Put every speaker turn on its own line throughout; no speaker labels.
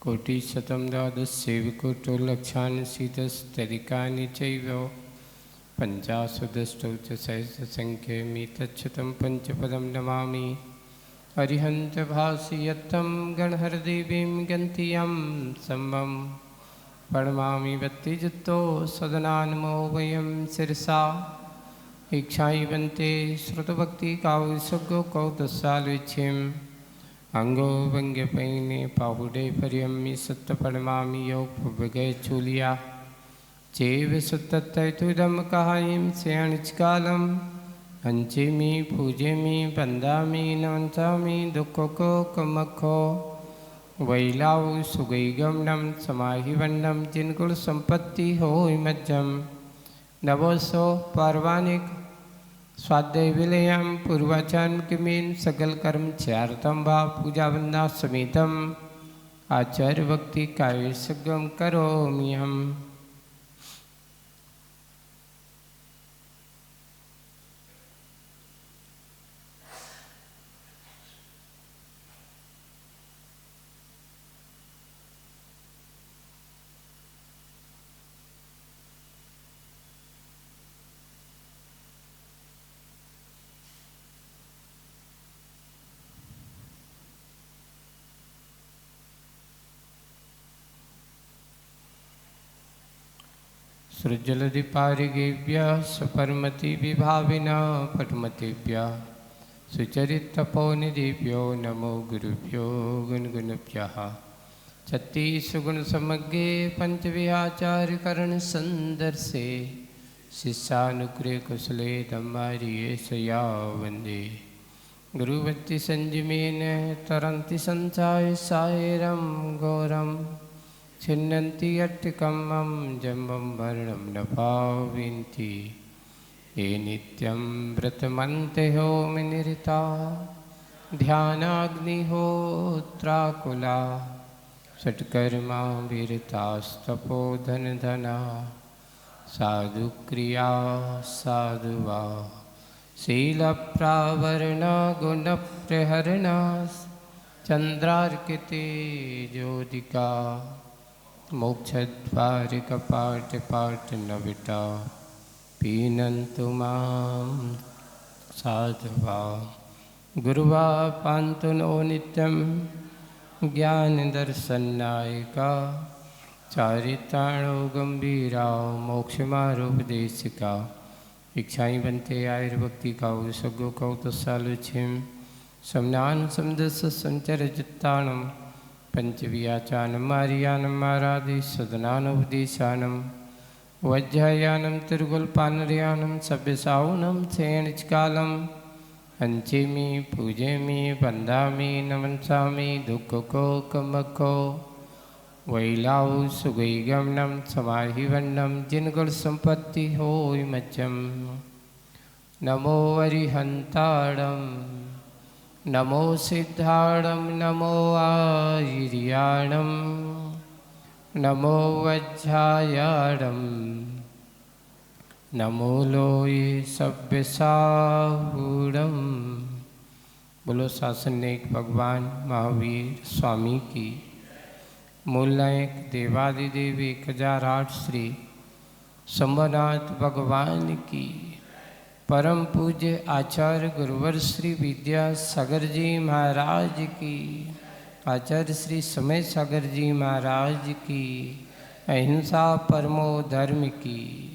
कोटिशतं द्वादशसेविकोटोलक्षान् शीतस्तदिकानि चैव पञ्चाशदष्टौ च सहस्रसङ्ख्यमितच्छतं पञ्चपदं नमामि। अरिहन्तभासि यत्तं गणहरदेवीं गन्तियं सम्मं प्रणमामि भक्तियुक्तो सदनान्मो वयं शिरसा इच्छाइवन्ते श्रुतभक्तिकाव्यसुगो कौतसालुच्छिम् अंगो व्यंग्यपैने पाहुडे पर्यम्य सत्तपणमामि योगभगे चूलिया चेव सत्तत्तुदम कहायिं सेणिचकालम हंचेमि पूजेमि बंदामि नवंचामि दुःखको कमखो वैलाव सुगैगमनम समाहिवन्नम जिनकुल संपत्ति हो मज्जम नवोसो पार्वाणिक स्वाध्याय विलयम पूर्वाचान किमीन सकल कर्म चारतम भा पूजा वंदना समेतम आचार्य भक्ति काय सगम करोमि हम। सृजलधिपारिगेभ्यः सपरमति विभाविना पटमतेभ्यः सुचरितपोनिधिभ्यो नमो गुरुभ्यो गुणगुणभ्यः। छत्तीसगुणसमग्रे पंचविहाचार्यकरण संदर्शे शिष्यानुग्रह कुशले धम्मारियेशया वन्दे गुरुभक्ति संयमेन तरन्ति संसाय सायरं घोरं छिन्नन्ति अट्टिकम्मं जम्बं वर्णं न पाविन्ति ये नित्यं व्रतमन्ते होमनिरता ध्यानाग्निहोत्राकुला षट्कर्मा विरतास्तपोधनधना साधुक्रिया साधुवा शीलप्रावरणा गुणप्रहरणा चन्द्रार्किते ज्योतिका मोक्षद्वारिकपाटपाटनविटा पीनन्तु मां साधवा गुरुवा पान्तु नो नित्यं ज्ञानदर्शनायिका चारित्राणो गंभीरा मोक्षमारोपदेशिका इच्छाई बनते आयुर्भक्ति का सगो कौतसालुछिम समनान समदस संचरजित्ताणम पंचवियाचानम आर्यानम आराधि सदनानुपदेशानम वज्रयानम तिरुगुलपानर्यानम सभ्यसावनम सेणिचकालम हंचेमि पूजेमि वंदामि नमंसामि दुःखको कमको वैलाव सुगैगमनम समाहिवन्नम जिनगुण संपत्ति होय मज्जम नमो अरिहंताणम नमो सिद्धाणम नमो आयर्याणम नमो वज्रायाणम नमो लोये सभ्यसाहूणम। बोलो शासनिक भगवान महावीर स्वामी की, मूल नायक देवादिदेव 1008 श्री शंभुनाथ भगवान की, परम पूज्य आचार्य गुरुवर श्री विद्यासागर जी महाराज की, आचार्य श्री समय सागर जी महाराज की, अहिंसा परमो धर्म की।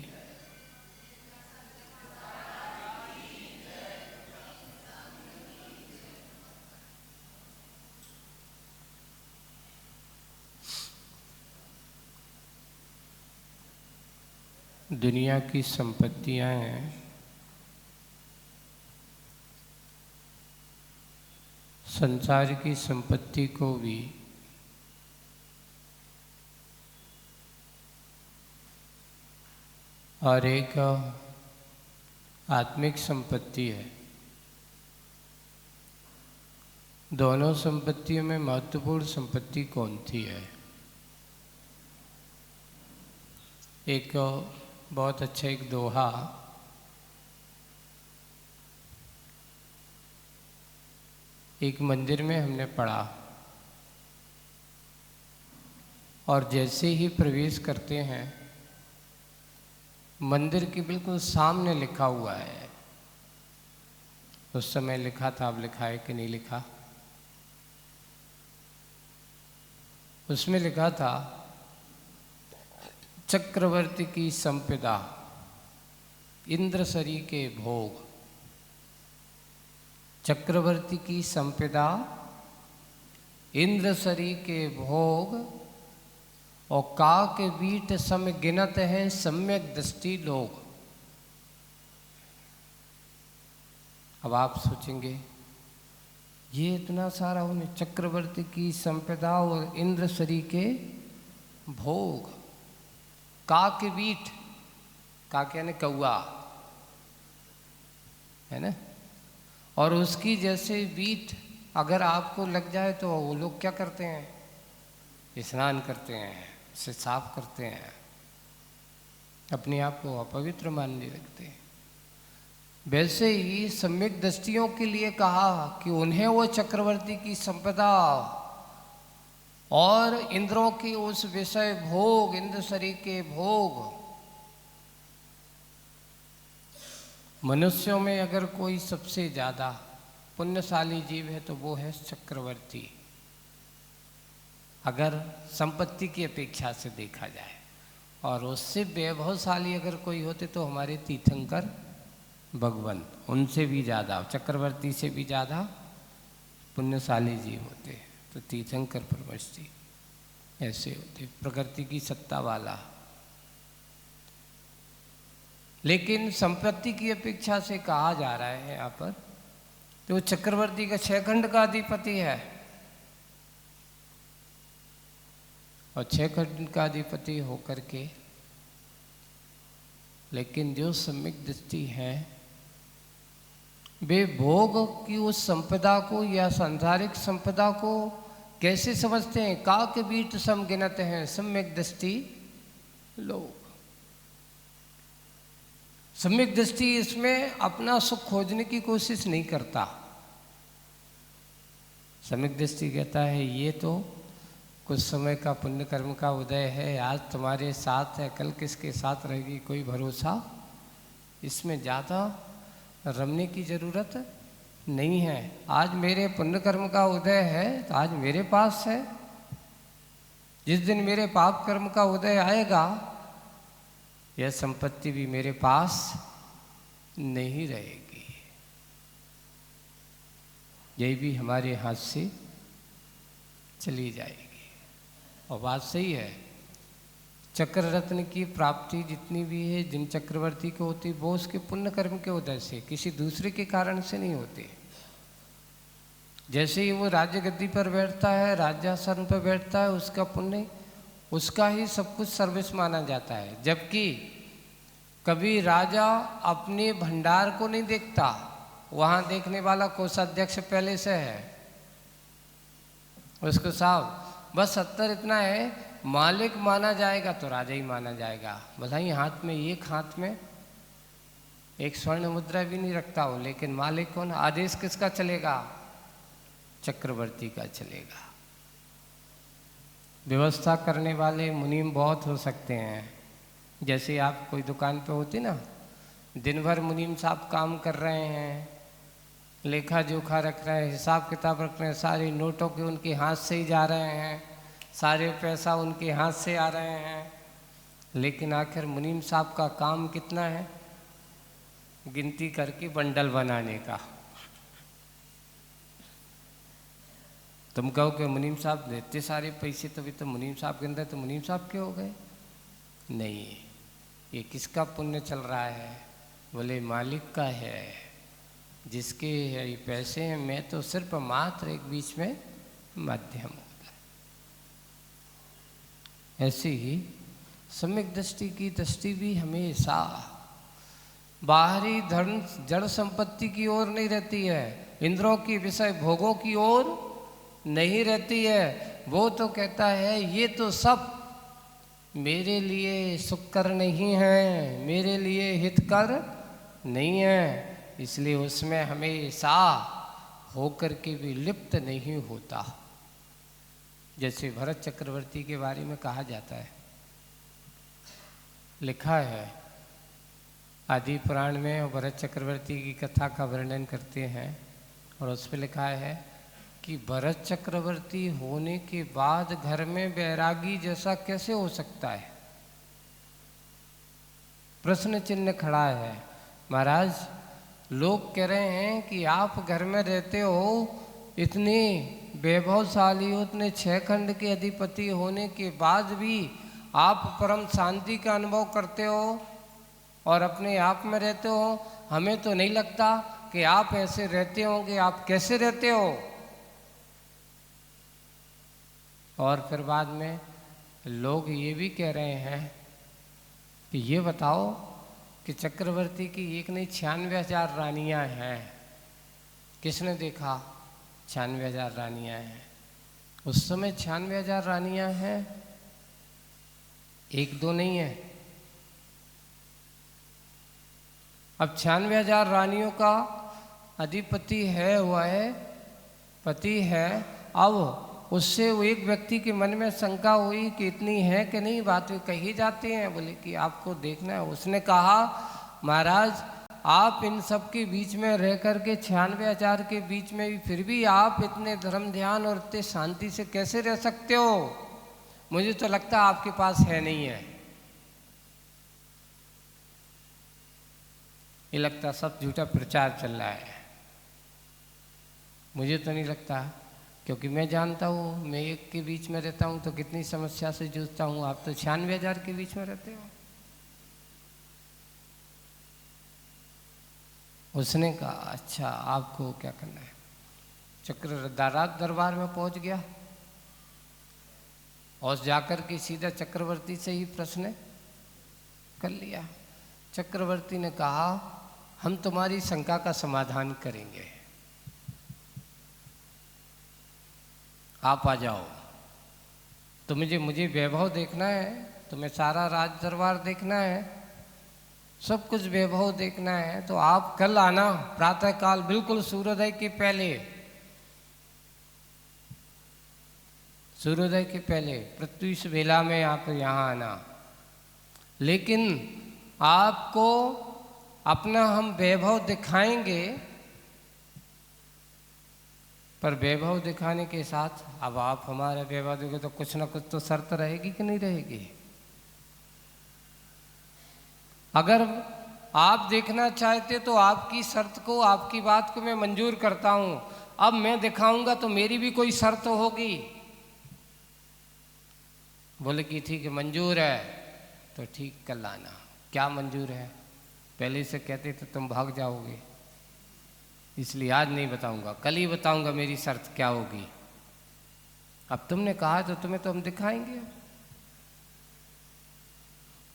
दुनिया की संपत्तियां हैं, संसार की संपत्ति को भी और एक आत्मिक संपत्ति है। दोनों संपत्तियों में महत्वपूर्ण संपत्ति कौन सी है? एक बहुत अच्छा एक दोहा एक मंदिर में हमने पढ़ा और जैसे ही प्रवेश करते हैं मंदिर के बिल्कुल सामने लिखा हुआ है, उस समय लिखा था, अब लिखा है कि नहीं लिखा, उसमें लिखा था चक्रवर्ती की संपदा इंद्रसरी के भोग। चक्रवर्ती की संपदा इंद्रसरी के भोग और का के बीट सम गिनत है सम्यक दृष्टि लोग। अब आप सोचेंगे ये इतना सारा उन्हें चक्रवर्ती की संपदा और इंद्रसरी के भोग, का के बीट, का के यानी कौआ है ना, और उसकी जैसे बीट अगर आपको लग जाए तो वो लोग क्या करते हैं, स्नान करते हैं, इसे साफ करते हैं, अपने आप को अपवित्र मानने लगते हैं। वैसे ही सम्यक दृष्टियों के लिए कहा कि उन्हें वो चक्रवर्ती की संपदा और इंद्रों की उस विषय भोग, इंद्रसरी के भोग। मनुष्यों में अगर कोई सबसे ज़्यादा पुण्यशाली जीव है तो वो है चक्रवर्ती, अगर संपत्ति की अपेक्षा से देखा जाए। और उससे वैभवशाली अगर कोई होते तो हमारे तीर्थंकर भगवान, उनसे भी ज़्यादा, चक्रवर्ती से भी ज़्यादा पुण्यशाली जीव होते हैं तो तीर्थंकर परमश जी ऐसे होते, प्रकृति की सत्ता वाला। लेकिन संपत्ति की अपेक्षा से कहा जा रहा है यहाँ पर तो चक्रवर्ती का 6 खंड का अधिपति है, और 6 खंड का अधिपति होकर के लेकिन जो सम्यक दृष्टि है वे भोग की उस संपदा को या सांसारिक संपदा को कैसे समझते हैं, का के बीट सम गिनत हैं सम्यक दृष्टि लोग। सम्यक दृष्टि इसमें अपना सुख खोजने की कोशिश नहीं करता। सम्यक दृष्टि कहता है ये तो कुछ समय का पुण्य कर्म का उदय है, आज तुम्हारे साथ है, कल किसके साथ रहेगी कोई भरोसा, इसमें ज़्यादा रमने की ज़रूरत नहीं है। आज मेरे पुण्य कर्म का उदय है तो आज मेरे पास है, जिस दिन मेरे पाप कर्म का उदय आएगा यह संपत्ति भी मेरे पास नहीं रहेगी, यही भी हमारे हाथ से चली जाएगी। और बात सही है, चक्र रत्न की प्राप्ति जितनी भी है जिन चक्रवर्ती को होती वो उसके पुण्य कर्म के उदय से, किसी दूसरे के कारण से नहीं होते। जैसे ही वो राज्य गद्दी पर बैठता है, राज्यासन पर बैठता है, उसका पुण्य उसका ही सब कुछ सर्विस माना जाता है। जबकि कभी राजा अपने भंडार को नहीं देखता, वहाँ देखने वाला कोषाध्यक्ष पहले से है, उसको साहब बस 70 इतना है, मालिक माना जाएगा तो राजा ही माना जाएगा। बताइए हाथ में एक स्वर्ण मुद्रा भी नहीं रखता हो, लेकिन मालिक कौन, आदेश किसका चलेगा, चक्रवर्ती का चलेगा। व्यवस्था करने वाले मुनीम बहुत हो सकते हैं, जैसे आप कोई दुकान पे होती ना, दिन भर मुनीम साहब काम कर रहे हैं, लेखा जोखा रख रहे हैं, हिसाब किताब रख रहे हैं, सारे नोटों के उनके हाथ से ही जा रहे हैं, सारे पैसा उनके हाथ से आ रहे हैं, लेकिन आखिर मुनीम साहब का काम कितना है, गिनती करके बंडल बनाने का। तुम कहो कि मुनीम साहब देते सारे पैसे तभी तो मुनीम साहब के अंदर, तो मुनीम साहब क्यों हो गए? नहीं, ये किसका पुण्य चल रहा है? बोले मालिक का है, जिसके ये पैसे हैं, मैं तो सिर्फ मात्र एक बीच में माध्यम होता है। ऐसे ही सम्यक दृष्टि की दृष्टि भी हमेशा बाहरी धन जड़ संपत्ति की ओर नहीं रहती है, इंद्रों की विषय भोगों की ओर नहीं रहती है। वो तो कहता है ये तो सब मेरे लिए सुखकर नहीं है, मेरे लिए हितकर नहीं है, इसलिए उसमें हमेशा होकर के भी लिप्त नहीं होता। जैसे भरत चक्रवर्ती के बारे में कहा जाता है, लिखा है आदि पुराण में, और भरत चक्रवर्ती की कथा का वर्णन करते हैं और उस पर लिखा है कि भरत चक्रवर्ती होने के बाद घर में बैरागी जैसा कैसे हो सकता है। प्रश्न चिन्ह खड़ा है। महाराज, लोग कह रहे हैं कि आप घर में रहते हो, इतने वैभवशाली हो, इतने 6 खंड के अधिपति होने के बाद भी आप परम शांति का अनुभव करते हो और अपने आप में रहते हो। हमें तो नहीं लगता कि आप ऐसे रहते होंगे, आप कैसे रहते हो। और फिर बाद में लोग ये भी कह रहे हैं कि ये बताओ कि चक्रवर्ती की एक नहीं 96,000 रानियां हैं। किसने देखा 96,000 रानियां हैं? उस समय 96,000 रानियां हैं, एक दो नहीं है। अब 96,000 रानियों का अधिपति है, हुआ है, पति है। अब उससे वो एक व्यक्ति के मन में शंका हुई कि इतनी है कि नहीं, बात कही जाती हैं। बोले कि आपको देखना है। उसने कहा महाराज, आप इन सब के बीच में रह कर के 96,000 के बीच में भी फिर भी आप इतने धर्म ध्यान और इतने शांति से कैसे रह सकते हो? मुझे तो लगता है आपके पास है नहीं है। ये लगता सब झूठा प्रचार चल रहा है। मुझे तो नहीं लगता, क्योंकि मैं जानता हूँ, मैं एक के बीच में रहता हूँ तो कितनी समस्या से जूझता हूँ। आप तो 96,000 के बीच में रहते हो। उसने कहा अच्छा, आपको क्या करना है? चक्रराज दरबार में पहुंच गया और जाकर के सीधा चक्रवर्ती से ही प्रश्न कर लिया। चक्रवर्ती ने कहा हम तुम्हारी शंका का समाधान करेंगे, आप आ जाओ। तो मुझे वैभव देखना है, तुम्हें सारा राज दरबार देखना है, सब कुछ वैभव देखना है, तो आप कल आना प्रातः काल, बिल्कुल सूर्योदय के पहले, सूर्योदय के पहले प्रत्युष वेला में आप यहाँ आना। लेकिन आपको अपना हम वैभव दिखाएंगे, पर वैभव दिखाने के साथ अब आप हमारे वैभव देखो तो कुछ ना कुछ तो शर्त रहेगी कि नहीं रहेगी। अगर आप देखना चाहते तो आपकी शर्त को, आपकी बात को मैं मंजूर करता हूं। अब मैं दिखाऊंगा तो मेरी भी कोई शर्त होगी। बोले कि ठीक है, मंजूर है, तो ठीक कल आना। क्या मंजूर है? पहले से कहते तो तुम भाग जाओगे, इसलिए आज नहीं बताऊंगा, कल ही बताऊंगा मेरी शर्त क्या होगी। अब तुमने कहा तो तुम्हें तो हम दिखाएंगे।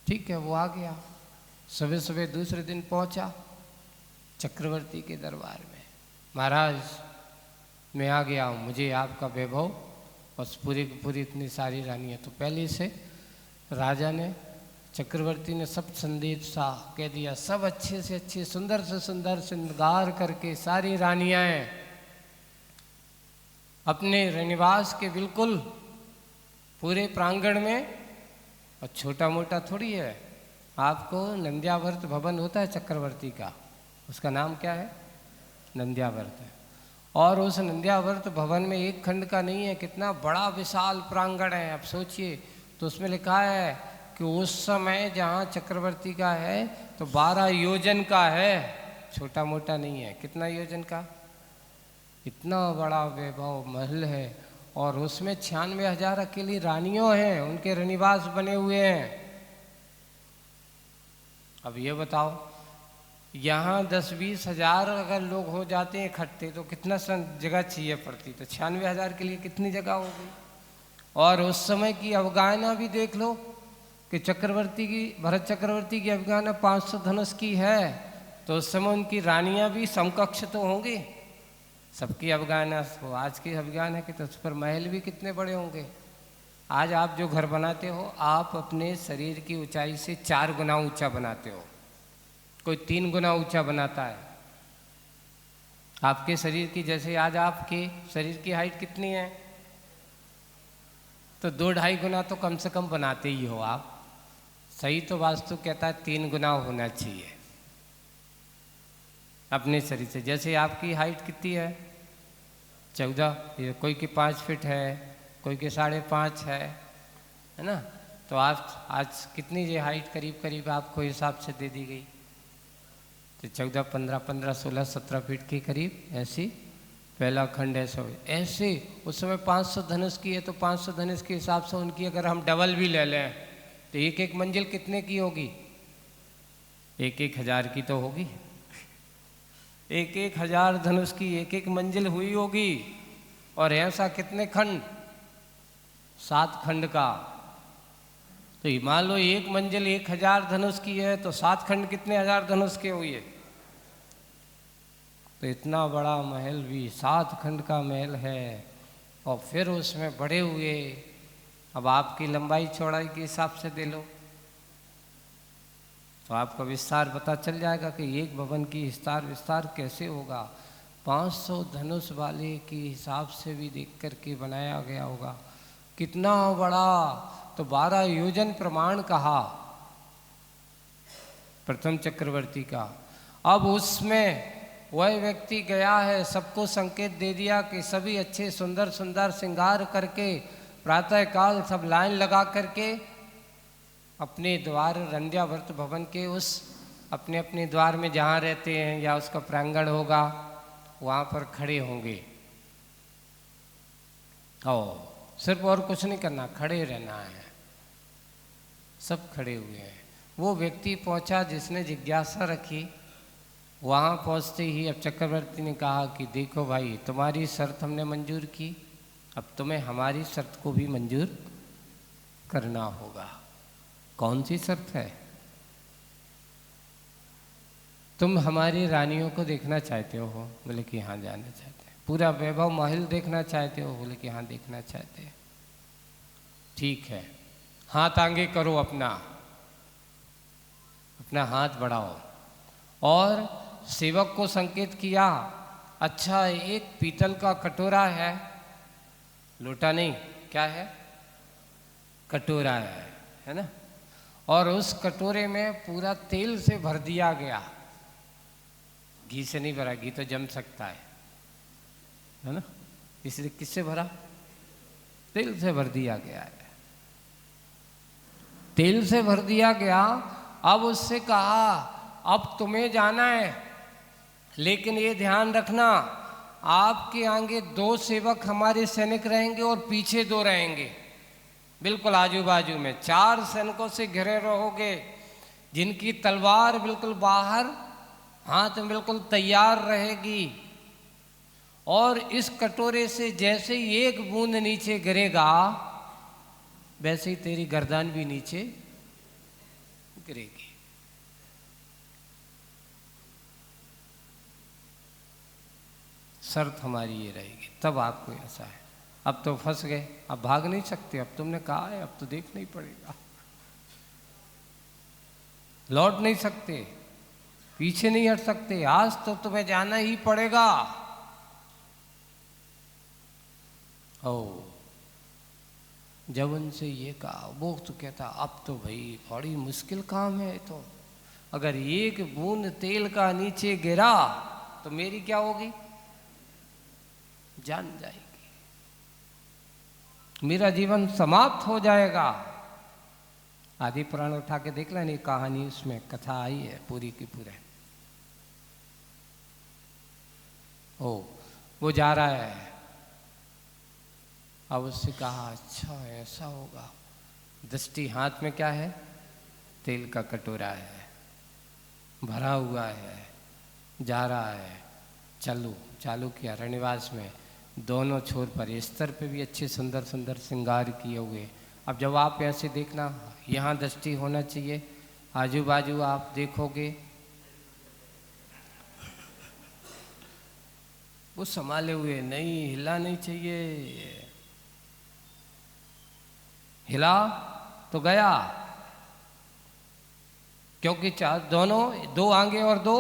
ठीक है, वो आ गया। सुबह सुबह दूसरे दिन पहुंचा चक्रवर्ती के दरबार में। महाराज, मैं आ गया हूँ, मुझे आपका वैभव और पूरी की पूरी इतनी सारी रानियाँ। तो पहले से राजा ने, चक्रवर्ती ने सब संदेश सा कह दिया, सब अच्छे से अच्छे, सुंदर से सुंदर श्रृंगार करके सारी रानियाँ अपने निवास के बिल्कुल पूरे प्रांगण में, और छोटा मोटा थोड़ी है। आपको नंद्यावर्त भवन होता है चक्रवर्ती का, उसका नाम क्या है? नंद्यावर्त है। और उस नंद्यावर्त भवन में एक खंड का नहीं है, कितना बड़ा विशाल प्रांगण है। अब सोचिए, तो उसमें लिखा है कि उस समय जहाँ चक्रवर्ती का है तो 12 योजन का है, छोटा मोटा नहीं है। कितना योजन का? इतना बड़ा वैभव महल है, और उसमें 96,000 अकेली रानियों हैं, उनके रनिवास बने हुए हैं। अब ये बताओ, यहाँ 10-20 हजार अगर लोग हो जाते हैं इकट्ठे तो कितना जगह चाहिए पड़ती? तो 96,000 के लिए कितनी जगह होगी? और उस समय की अवगाहना भी देख लो कि चक्रवर्ती की, भरत चक्रवर्ती की अवगाहना 500 धनुष की है, तो उस समय उनकी रानियां भी समकक्ष तो होंगी। सबकी अवगाहना हो, आज की अवगाहना की तो उस पर महल भी कितने बड़े होंगे। आज आप जो घर बनाते हो, आप अपने शरीर की ऊंचाई से 4 गुना ऊंचा बनाते हो, कोई 3 गुना ऊंचा बनाता है। आपके शरीर की, जैसे आज आपके शरीर की हाइट कितनी है? तो 2-2.5 गुना तो कम से कम बनाते ही हो आप। सही तो वास्तु कहता है 3 गुना होना चाहिए अपने शरीर से। जैसे आपकी हाइट कितनी है? 14, ये कोई की 5 फीट है, कोई के 5.5 है ना। तो आप आज कितनी ये हाइट करीब करीब आपको हिसाब से दे दी गई? तो 14, 15, 15, 16, 17 फीट के करीब ऐसी पहला खंड ऐसे। उस समय 500 धनुष की है, तो 500 धनुष के हिसाब से उनकी अगर हम डबल भी ले लें तो एक एक मंजिल कितने की होगी? 1-1 हज़ार की तो होगी। 1-1 हज़ार धनुष की एक एक मंजिल हुई होगी। और ऐसा कितने खंड? 7 खंड का। तो मान लो एक मंजिल 1,000 धनुष की है, तो 7 खंड कितने हजार धनुष के हुए? तो इतना बड़ा महल भी 7 खंड का महल है। और फिर उसमें बड़े हुए, अब आपकी लंबाई चौड़ाई के हिसाब से दे लो तो आपको विस्तार पता चल जाएगा कि एक भवन की विस्तार कैसे होगा। 500 धनुष वाले के हिसाब से भी देख करके बनाया गया होगा। कितना बड़ा! तो 12 योजन प्रमाण कहा प्रथम चक्रवर्ती का। अब उसमें वह व्यक्ति गया है, सबको संकेत दे दिया कि सभी अच्छे सुंदर सुंदर श्रृंगार करके प्रातःकाल सब लाइन लगा करके अपने द्वार रंध्यावर्त भवन के उस अपने अपने द्वार में जहाँ रहते हैं या उसका प्रांगण होगा वहाँ पर खड़े होंगे। और सिर्फ और कुछ नहीं करना, खड़े रहना है। सब खड़े हुए हैं। वो व्यक्ति पहुंचा जिसने जिज्ञासा रखी। वहाँ पहुँचते ही अब चक्रवर्ती ने कहा कि देखो भाई, तुम्हारी शर्त हमने मंजूर की, अब तुम्हें हमारी शर्त को भी मंजूर करना होगा। कौन सी शर्त है? तुम हमारी रानियों को देखना चाहते हो? बोले कि हाँ जाना चाहते हैं। पूरा वैभव महल देखना चाहते हो? बोले कि हाँ देखना चाहते हैं। ठीक है, हाथ आगे करो, अपना हाथ बढ़ाओ। और सेवक को संकेत किया, अच्छा एक पीतल का कटोरा है, लोटा नहीं, क्या है? कटोरा है ना। और उस कटोरे में पूरा तेल से भर दिया गया। घी से नहीं भरा, घी तो जम सकता है ना। इसलिए किससे भरा? तेल से भर दिया गया है। तेल से भर दिया गया। अब उससे कहा, अब तुम्हें जाना है, लेकिन ये ध्यान रखना, आपके आगे 2 सेवक हमारे सैनिक रहेंगे और पीछे 2 रहेंगे, बिल्कुल आजू बाजू में 4 सैनिकों से घिरे रहोगे, जिनकी तलवार बिल्कुल बाहर, हाथ में बिल्कुल तैयार रहेगी। और इस कटोरे से जैसे ही एक बूंद नीचे गिरेगा, वैसे ही तेरी गर्दन भी नीचे गिरेगी। शर्त हमारी ये रहेगी, तब आपको ऐसा है। अब तो फंस गए, अब भाग नहीं सकते। अब तुमने कहा है, अब तो देखना ही पड़ेगा, लौट नहीं सकते, पीछे नहीं हट सकते, आज तो तुम्हें जाना ही पड़ेगा। ओ, जब उनसे ये कहा, वो तो कहता, अब तो भाई बड़ी मुश्किल काम है। तो अगर एक बूंद तेल का नीचे गिरा तो मेरी क्या होगी? जान जाएगी, मेरा जीवन समाप्त हो जाएगा। आदि पुराण उठा के देख लेनी, कहानी उसमें कथा आई है पूरी की पूरे। ओ, वो जा रहा है। अब उससे कहा, अच्छा ऐसा होगा। दृष्टि हाथ में क्या है? तेल का कटोरा है, भरा हुआ है, जा रहा है। चालू किया रनिवास में, दोनों छोर पर, स्तर पे भी अच्छे सुंदर सुंदर श्रृंगार किए हुए। अब जब आप ऐसे देखना, यहाँ दृष्टि होना चाहिए, आजू बाजू आप देखोगे, वो संभाले हुए, नहीं हिला नहीं चाहिए। हिला तो गया, क्योंकि दोनों, 2 आगे और 2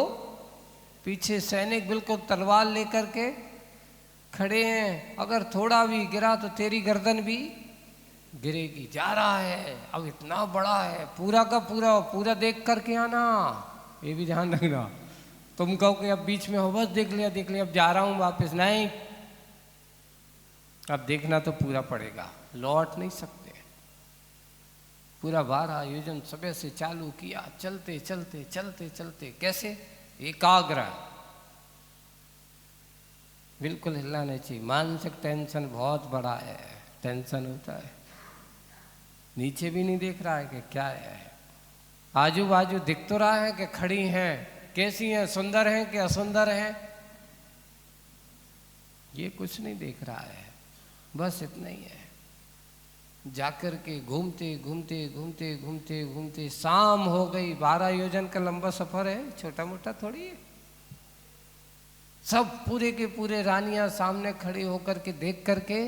पीछे सैनिक बिल्कुल तलवार लेकर के खड़े हैं। अगर थोड़ा भी गिरा तो तेरी गर्दन भी गिरेगी, जा रहा है, अब इतना बड़ा है, पूरा का पूरा पूरा देख करके आना, ये भी ध्यान रखना। तुम कहो कि अब बीच में हो, बस देख लिया देख लिया, अब जा रहा हूँ वापस, नहीं, अब देखना तो पूरा पड़ेगा, लौट नहीं सकते। पूरा 12 आयोजन सुबह से चालू किया, चलते चलते चलते चलते, कैसे? एकाग्र, बिल्कुल हिलना नहीं चाहिए। मानसिक टेंशन बहुत बड़ा है, टेंशन होता है, नीचे भी नहीं देख रहा है कि क्या है, आजू बाजू दिख तो रहा है कि खड़ी हैं, कैसी हैं, सुंदर हैं कि असुंदर हैं, ये कुछ नहीं देख रहा है, बस इतना ही है। जाकर के घूमते घूमते घूमते घूमते घूमते शाम हो गई। 12 योजन का लंबा सफर है, छोटा मोटा थोड़ी है। सब पूरे के पूरे रानियां सामने खड़ी होकर के देख करके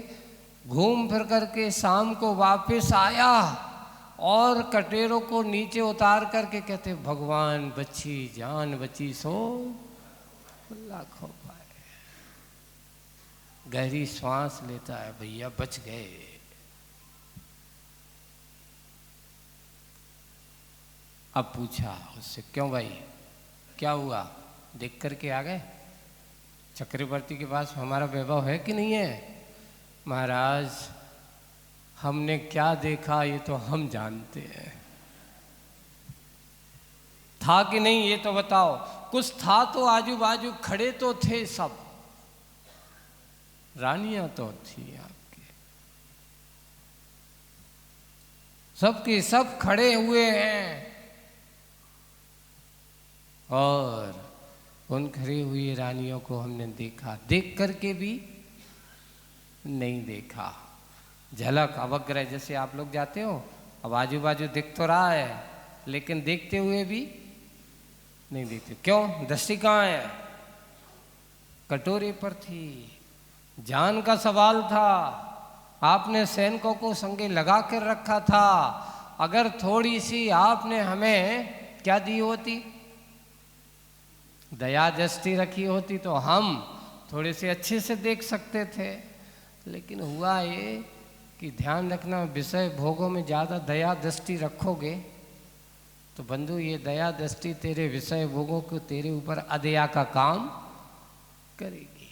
घूम फिर करके शाम को वापस आया और कटेरों को नीचे उतार करके कहते, भगवान बची, जान बची सो लाखों पाए। गहरी श्वास लेता है, भैया बच गए। अब पूछा उससे, क्यों भाई, क्या हुआ? देख करके आ गए? चक्रवर्ती के पास हमारा वैभव है कि नहीं है? महाराज, हमने क्या देखा ये तो हम जानते हैं, था कि नहीं ये तो बताओ। कुछ था तो आजू बाजू खड़े तो थे सब, रानियां तो थी आपके, सबके सब खड़े हुए हैं, और उन खड़ी हुई रानियों को हमने देखा, देख करके भी नहीं देखा। झलक अवग्रह, जैसे आप लोग जाते हो, अब आजू बाजू दिख तो रहा है लेकिन देखते हुए भी नहीं देखते। क्यों? दृष्टि कहाँ है? कटोरे पर थी, जान का सवाल था। आपने सैनिकों को संगे लगा कर रखा था, अगर थोड़ी सी आपने हमें क्या दी होती, दया दृष्टि रखी होती तो हम थोड़े से अच्छे से देख सकते थे। लेकिन हुआ ये कि ध्यान रखना, विषय भोगों में ज़्यादा दया दृष्टि रखोगे तो बंधु ये दया दृष्टि तेरे विषय भोगों को तेरे ऊपर अदया का काम करेगी।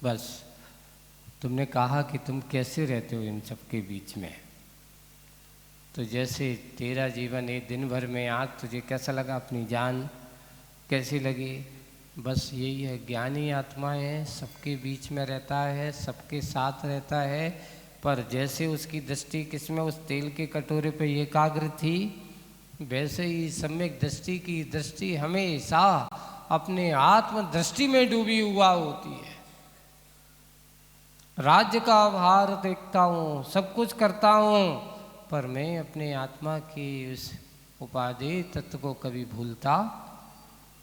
बस तुमने कहा कि तुम कैसे रहते हो इन सबके बीच में, तो जैसे तेरा जीवन एक दिन भर में आज तुझे कैसा लगा, अपनी जान कैसी लगी, बस यही है। ज्ञानी आत्मा है, सबके बीच में रहता है, सबके साथ रहता है, पर जैसे उसकी दृष्टि किसमें, उस तेल के कटोरे पे एकाग्र थी, वैसे ही सम्यक दृष्टि की दृष्टि हमेशा अपने आत्म दृष्टि में डूबी हुआ होती है। राज्य का भार देखता हूँ, सब कुछ करता हूँ, पर मैं अपने आत्मा की उस उपादेय तत्व को कभी भूलता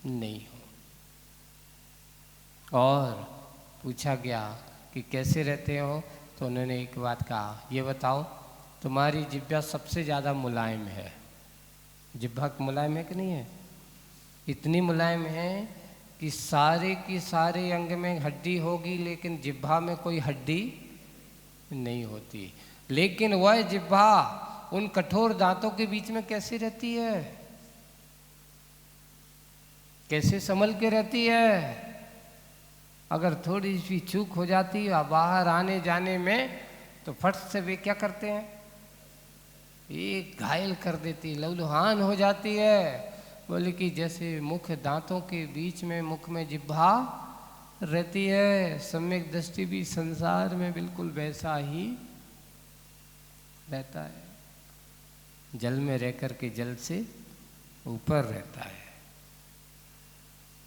नहीं हूँ। और पूछा गया कि कैसे रहते हो, तो उन्होंने एक बात कहा, ये बताओ तुम्हारी जिह्वा सबसे ज़्यादा मुलायम है। जिह्वा मुलायम है कि नहीं है? इतनी मुलायम है कि सारे की सारे अंग में हड्डी होगी लेकिन जिह्वा में कोई हड्डी नहीं होती। लेकिन वह जिह्वा उन कठोर दांतों के बीच में कैसे रहती है, कैसे संभल के रहती है। अगर थोड़ी सी चूक हो जाती है बाहर आने जाने में तो फट से वे क्या करते हैं, एक घायल कर देती, लहूलुहान हो जाती है। बोले कि जैसे मुख दांतों के बीच में मुख में जिह्वा रहती है, सम्यक दृष्टि भी संसार में बिल्कुल वैसा ही रहता है। जल में रह कर के जल से ऊपर रहता है,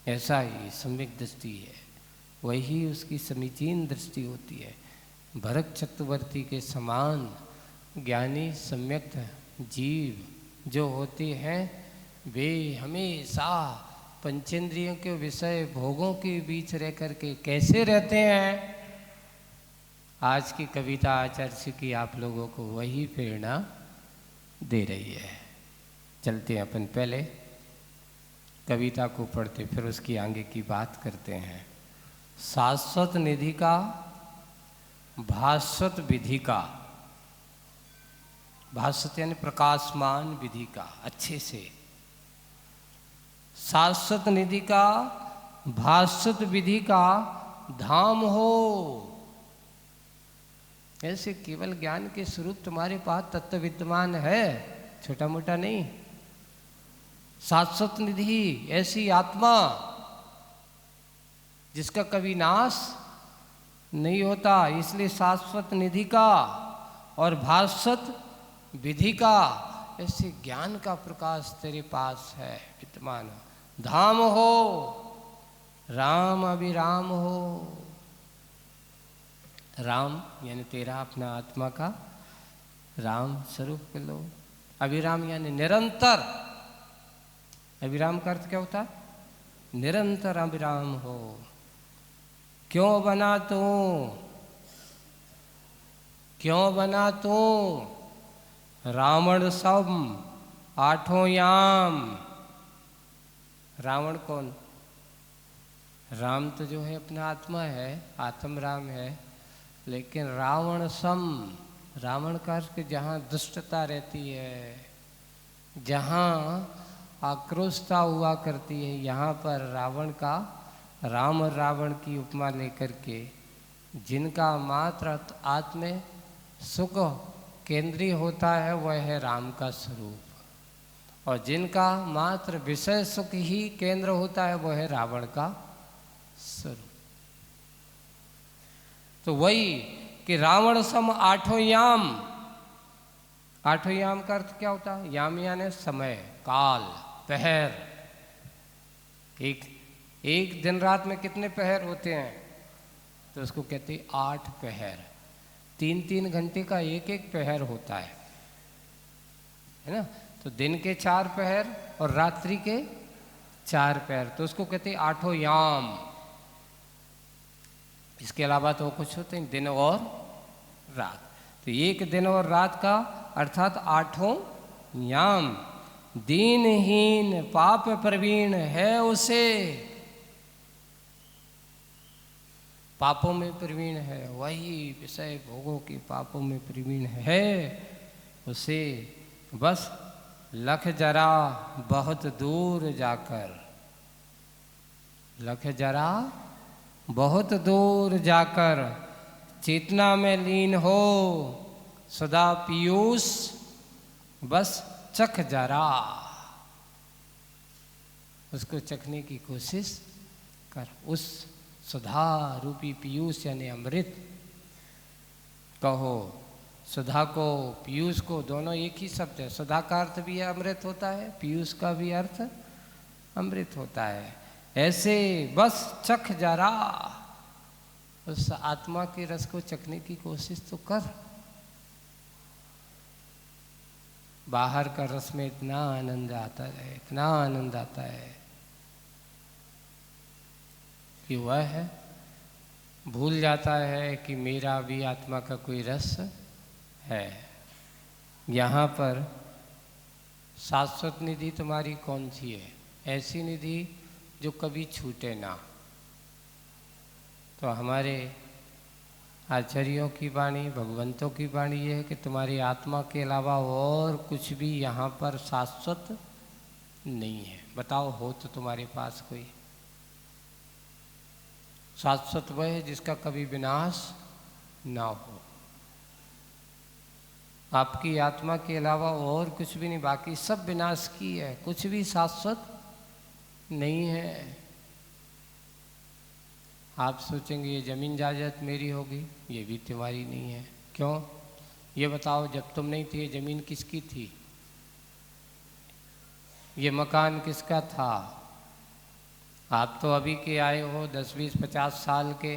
ऐसा ही सम्यक दृष्टि है, वही उसकी समीचीन दृष्टि होती है। भरत चक्रवर्ती के समान ज्ञानी सम्यक जीव जो होते हैं वे हमेशा पंचेंद्रियों के विषय भोगों के बीच रह कर के कैसे रहते हैं। आज की कविता आचार्य की आप लोगों को वही प्रेरणा दे रही है। चलते हैं अपन पहले कविता को पढ़ते फिर उसकी आगे की बात करते हैं। शाश्वत निधि का भास्वत विधि का, भास्वत यानी प्रकाशमान विधि का, अच्छे से शाश्वत निधि का, भास्वत विधि का धाम हो। ऐसे केवल ज्ञान के स्वरूप तुम्हारे पास तत्व विद्यमान है, छोटा मोटा नहीं। शाश्वत निधि ऐसी आत्मा जिसका कभी नाश नहीं होता, इसलिए शाश्वत निधि का और भास्वत विधि का ऐसे ज्ञान का प्रकाश तेरे पास है, विद्यमान हो। धाम हो, राम अभिराम हो। राम यानी तेरा अपना आत्मा का राम स्वरूप लो। अभिराम यानी निरंतर। अभिराम का अर्थ क्या होता है? निरंतर अभिराम हो। क्यों बना तू, क्यों बना तू रावण सब आठों याम। रावण कौन? राम तो जो है अपना आत्मा है, आत्म राम है, लेकिन रावण सम, रावण का अर्थ जहाँ दुष्टता रहती है, जहाँ आक्रोशता हुआ करती है, यहाँ पर रावण का, राम और रावण की उपमा लेकर के, जिनका मात्र आत्म सुख केंद्रीय होता है वह है राम का स्वरूप, और जिनका मात्र विषय सुख ही केंद्र होता है वह है रावण का स्वरूप। तो वही कि रावण सम आठों याम। आठों याम का अर्थ क्या होता है? याम यानी समय, काल, पहर। एक दिन रात में कितने पहर होते हैं? तो उसको कहते हैं 8 पहर। 3-3 घंटे का एक एक पहर होता है ना। तो दिन के 4 पहर और रात्रि के 4 पहर, तो उसको कहते हैं आठों याम। इसके अलावा तो कुछ होते हैं दिन और रात। तो एक दिन और रात का अर्थात आठों याम। दीनहीन पाप प्रवीण है उसे, पापों में प्रवीण है, वही विषय भोगों के पापों में प्रवीण है उसे, बस लख जरा बहुत दूर जाकर, लख जरा बहुत दूर जाकर चेतना में लीन हो, सदा पीयूष बस चख जरा, उसको चखने की कोशिश कर। उस सुधा रूपी पीयूष यानी अमृत कहो। सुधा को पीयूष को दोनों एक ही शब्द है। सुधा का अर्थ भी अमृत होता है, पीयूष का भी अर्थ अमृत होता है। ऐसे बस चख जरा, उस आत्मा के रस को चखने की कोशिश तो कर। बाहर का रस में इतना आनंद आता है, इतना आनंद आता है कि वह भूल जाता है कि मेरा भी आत्मा का कोई रस है। यहाँ पर शाश्वत निधि तुम्हारी कौन सी है? ऐसी निधि जो कभी छूटे ना। तो हमारे आचार्यों की वाणी, भगवंतों की वाणी ये है कि तुम्हारी आत्मा के अलावा और कुछ भी यहाँ पर शाश्वत नहीं है। बताओ हो तो तुम्हारे पास कोई शाश्वत? वह है जिसका कभी विनाश ना हो। आपकी आत्मा के अलावा और कुछ भी नहीं, बाकी सब विनाश की है, कुछ भी शाश्वत नहीं है। आप सोचेंगे ये जमीन जायदाद मेरी होगी, ये भी तुम्हारी नहीं है। क्यों? ये बताओ, जब तुम नहीं थे ये जमीन किसकी थी? ये मकान किसका था? आप तो अभी के आए हो, 10, 20, 50 साल के,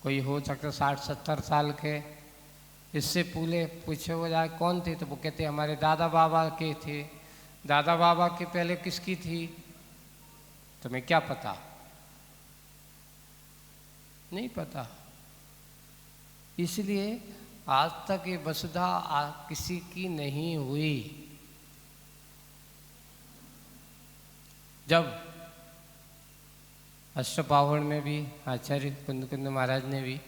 कोई हो सकता 60, 70 साल के। इससे पूछे हो जाए कौन थे, तो वो कहते हमारे दादा बाबा के थे। दादा बाबा के पहले किसकी थी? तुम्हें क्या पता? नहीं पता। इसलिए आज तक ये वसुधा किसी की नहीं हुई। जब अष्टपावण में भी आचार्य कुंद महाराज ने भी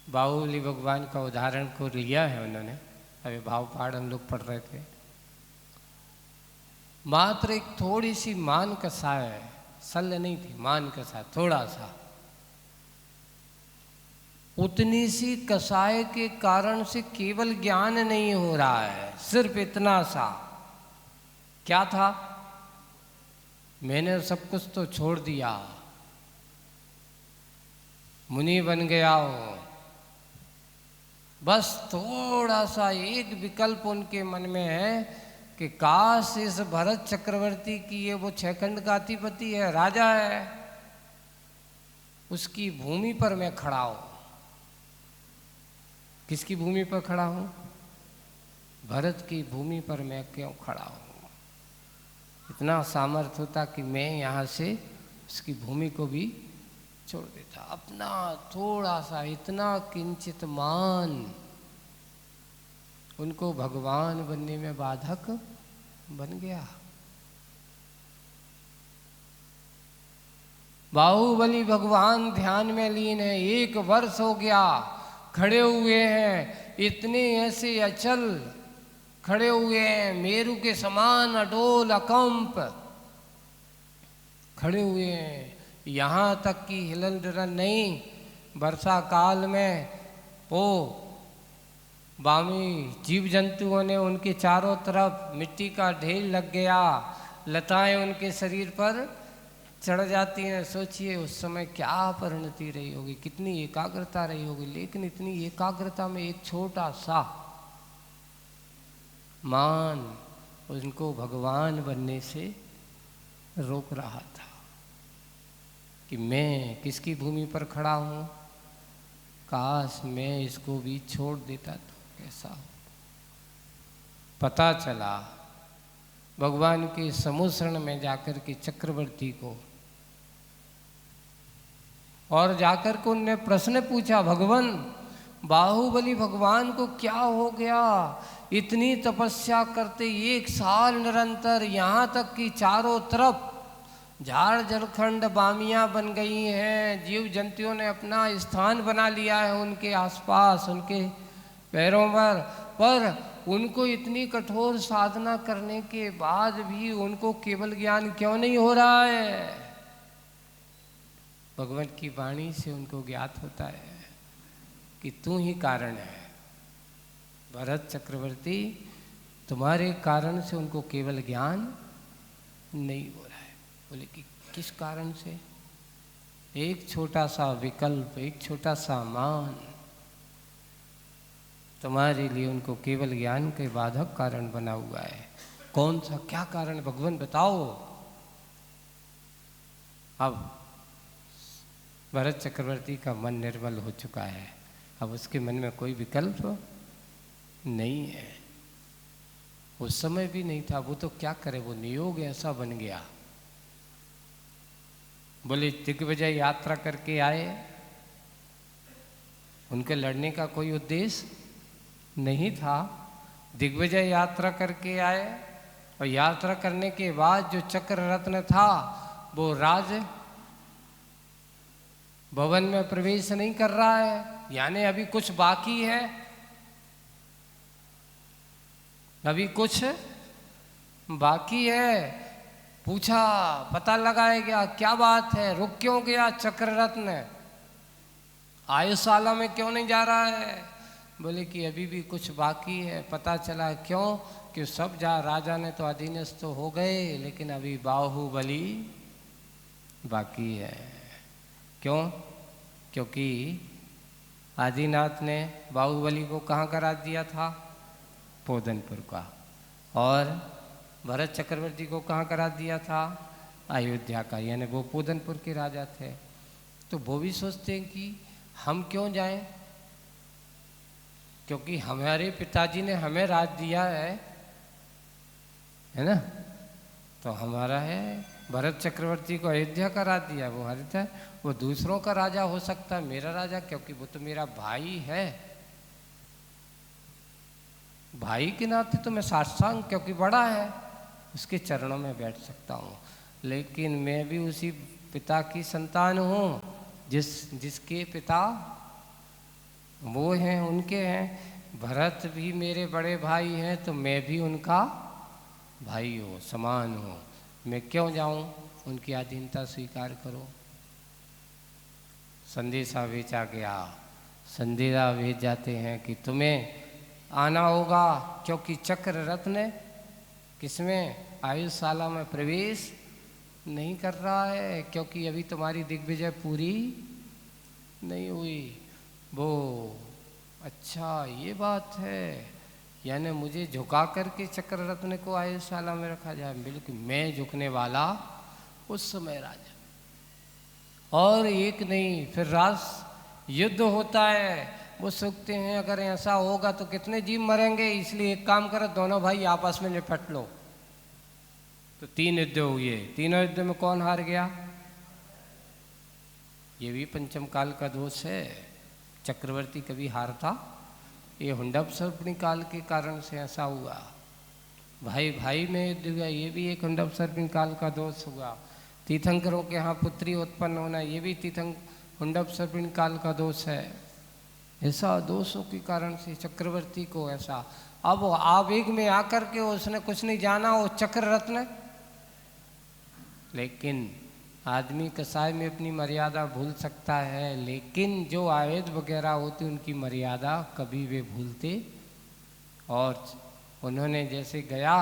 बाहुबली भगवान का उदाहरण को लिया है उन्होंने, अभी भाव पाठ हम लोग पढ़ रहे थे। मात्र एक थोड़ी सी मान कसाय, शल्य नहीं थी, मान कसाय थोड़ा सा, उतनी सी कसाय के कारण से केवल ज्ञान नहीं हो रहा है, सिर्फ इतना सा। क्या था? मैंने सब कुछ तो छोड़ दिया, मुनि बन गया हूं, बस थोड़ा सा एक विकल्प उनके मन में है कि काश इस भरत चक्रवर्ती की, ये वो 6 खंड का अधिपति है, राजा है, उसकी भूमि पर मैं खड़ा हूं। किसकी भूमि पर खड़ा हूं? भरत की भूमि पर मैं क्यों खड़ा हूं? इतना सामर्थ्य होता कि मैं यहाँ से उसकी भूमि को भी छोड़ देता। अपना थोड़ा सा, इतना किंचित मान उनको भगवान बनने में बाधक बन गया। बाहुबली भगवान ध्यान में लीन है, 1 वर्ष हो गया, खड़े हुए हैं, इतने ऐसे अचल खड़े हुए हैं, मेरू के समान अडोल अकंप खड़े हुए हैं। यहाँ तक कि हिलन डुलन नहीं। वर्षा काल में वो बामी जीव जंतुओं ने उनके चारों तरफ मिट्टी का ढेर लग गया, लताएं उनके शरीर पर चढ़ जाती हैं। सोचिए उस समय क्या परिणति रही होगी, कितनी एकाग्रता रही होगी। लेकिन इतनी एकाग्रता में एक छोटा सा मान उनको भगवान बनने से रोक रहा था कि मैं किसकी भूमि पर खड़ा हूँ, काश मैं इसको भी छोड़ देता तो कैसा हो। पता चला भगवान के समुद्र में जाकर के चक्रवर्ती को, और जाकर के उनने प्रश्न पूछा, भगवान बाहुबली भगवान को क्या हो गया, इतनी तपस्या करते 1 साल निरंतर, यहाँ तक कि चारों तरफ झाड़ जलखंड बामियाँ बन गई हैं, जीव जंतुओं ने अपना स्थान बना लिया है उनके आसपास, उनके पैरों पर उनको इतनी कठोर साधना करने के बाद भी उनको केवल ज्ञान क्यों नहीं हो रहा है? भगवान की वाणी से उनको ज्ञात होता है कि तू ही कारण है भरत चक्रवर्ती, तुम्हारे कारण से उनको केवल ज्ञान नहीं हो रहा है। बोले कि किस कारण से? एक छोटा सा विकल्प, एक छोटा सा मान तुम्हारे लिए उनको केवल ज्ञान के बाधक कारण बना हुआ है। कौन सा, क्या कारण भगवान बताओ। अब भरत चक्रवर्ती का मन निर्मल हो चुका है, अब उसके मन में कोई विकल्प नहीं है। उस समय भी नहीं था, वो तो क्या करे, वो नियोग ऐसा बन गया। बोले दिग्विजय यात्रा करके आए, उनके लड़ने का कोई उद्देश्य नहीं था। दिग्विजय यात्रा करके आए और यात्रा करने के बाद जो चक्र रत्न था वो राज भवन में प्रवेश नहीं कर रहा है, यानी अभी कुछ बाकी है, अभी कुछ बाकी है। पूछा, पता लगाया गया क्या बात है, रुक क्यों गया चक्र रत्न, आयुशाला में क्यों नहीं जा रहा है? बोले कि अभी भी कुछ बाकी है। पता चला क्यों, कि सब राजा ने तो अधीनस्थ तो हो गए, लेकिन अभी बाहुबली बाकी है। क्यों? क्योंकि आदिनाथ ने बाहुबली को कहाँ करा दिया था? पोदनपुर का। और भरत चक्रवर्ती को कहाँ करा दिया था? अयोध्या का, यानी वो पोदनपुर के राजा थे। तो वो भी सोचते हैं कि हम क्यों जाएं, क्योंकि हमारे पिताजी ने हमें राज दिया है ना, तो हमारा है। भरत चक्रवर्ती को अयोध्या का राज दिया, वो हरित है, वो दूसरों का राजा हो सकता है, मेरा राजा क्योंकि वो तो मेरा भाई है, भाई के नाते तो मैं साष्टांग, क्योंकि बड़ा है, उसके चरणों में बैठ सकता हूँ। लेकिन मैं भी उसी पिता की संतान हूँ जिसके पिता वो हैं, उनके हैं। भरत भी मेरे बड़े भाई हैं तो मैं भी उनका भाई हूँ, समान हूँ। मैं क्यों जाऊँ, उनकी अधीनता स्वीकार करो। संदेशा भेजा गया, संदेशा भेज जाते हैं कि तुम्हें आना होगा, क्योंकि चक्र रत्न किसमें, आयुशाला में प्रवेश नहीं कर रहा है, क्योंकि अभी तुम्हारी दिग्विजय पूरी नहीं हुई। वो अच्छा ये बात है, यानी मुझे झुका करके चक्र रत्न को आयुशाला में रखा जाए। बिल्कुल मैं झुकने वाला उस समय राजा। और एक नहीं, फिर रास युद्ध होता है। वो सोचते हैं अगर ऐसा होगा तो कितने जीव मरेंगे, इसलिए एक काम करो दोनों भाई आपस में निपट लो। तो 3 युद्ध हुए, तीनों युद्ध में कौन हार गया? ये भी पंचम काल का दोष है। चक्रवर्ती कभी हारता? ये हुंडप सर्पिणी काल के कारण से ऐसा हुआ। भाई भाई में युद्ध हुआ, ये भी एक हुंडप सर्पिणी काल का दोष हुआ। तीर्थंकरों के यहाँ पुत्री उत्पन्न होना, ये भी हुंडप सर्पिणी काल का दोष है। ऐसा दोषों के कारण से चक्रवर्ती को ऐसा, अब आवेग में आकर के उसने कुछ नहीं जाना, वो चक्र रत्न। लेकिन आदमी कसाई में अपनी मर्यादा भूल सकता है, लेकिन जो आयुध वगैरह होते उनकी मर्यादा कभी वे भूलते। और उन्होंने जैसे गया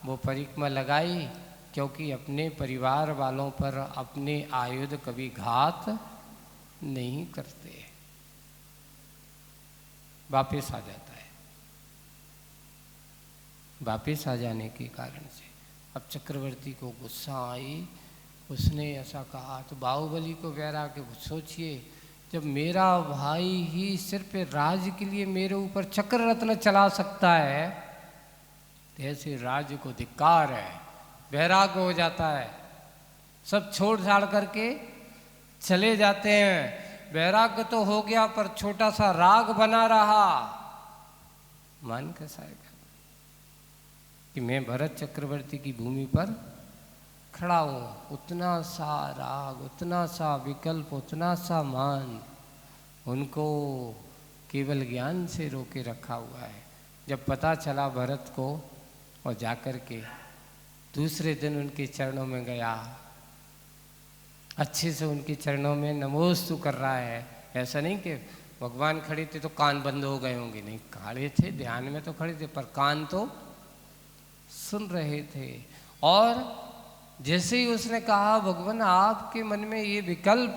वो परिक्रमा लगाई, क्योंकि अपने परिवार वालों पर अपने आयुध कभी घात नहीं करते। वापिस आ जाता है। वापिस आ जाने के कारण से अब चक्रवर्ती को गुस्सा आई। उसने ऐसा कहा तो बाहुबली को वैराग्य, सोचिए जब मेरा भाई ही सिर्फ राज के लिए मेरे ऊपर चक्र रत्न चला सकता है, तो ऐसे राज्य को धिक्कार है। वैराग्य हो जाता है, सब छोड़ छाड़ करके चले जाते हैं। वैराग्य तो हो गया पर छोटा सा राग बना रहा। मान कैसा है कि मैं भरत चक्रवर्ती की भूमि पर खड़ा हूँ। उतना सा राग, उतना सा विकल्प, उतना सा मान उनको केवल ज्ञान से रोके रखा हुआ है। जब पता चला भरत को, और जाकर के दूसरे दिन उनके चरणों में गया, अच्छे से उनके चरणों में नमोस्तु कर रहा है। ऐसा नहीं कि भगवान खड़े थे तो कान बंद हो गए होंगे, नहीं, खड़े थे, ध्यान में तो खड़े थे पर कान तो सुन रहे थे। और जैसे ही उसने कहा भगवान आपके मन में ये विकल्प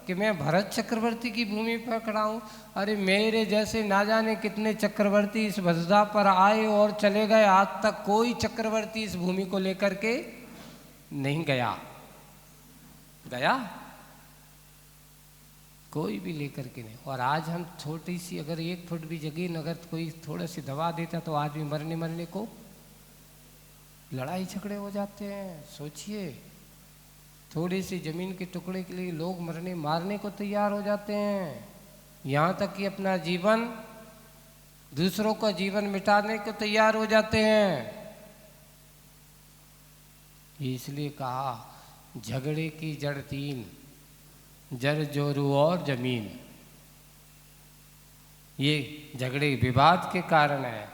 कि मैं भरत चक्रवर्ती की भूमि पर खड़ा हूँ, अरे मेरे जैसे ना जाने कितने चक्रवर्ती इस भजदा पर आए और चले गए, आज तक कोई चक्रवर्ती इस भूमि को लेकर के नहीं गया। कोई भी लेकर के नहीं। और आज हम छोटी सी अगर 1 फुट भी जगह अगर कोई थोड़ा सी दबा देता तो आदमी मरने को लड़ाई झगड़े हो जाते हैं। सोचिए, थोड़ी सी जमीन के टुकड़े के लिए लोग मारने को तैयार हो जाते हैं, यहाँ तक कि अपना जीवन, दूसरों का जीवन मिटाने को तैयार हो जाते हैं। इसलिए कहा झगड़े की जड़ 3, जड़ जोरू और जमीन। ये झगड़े विवाद के कारण है।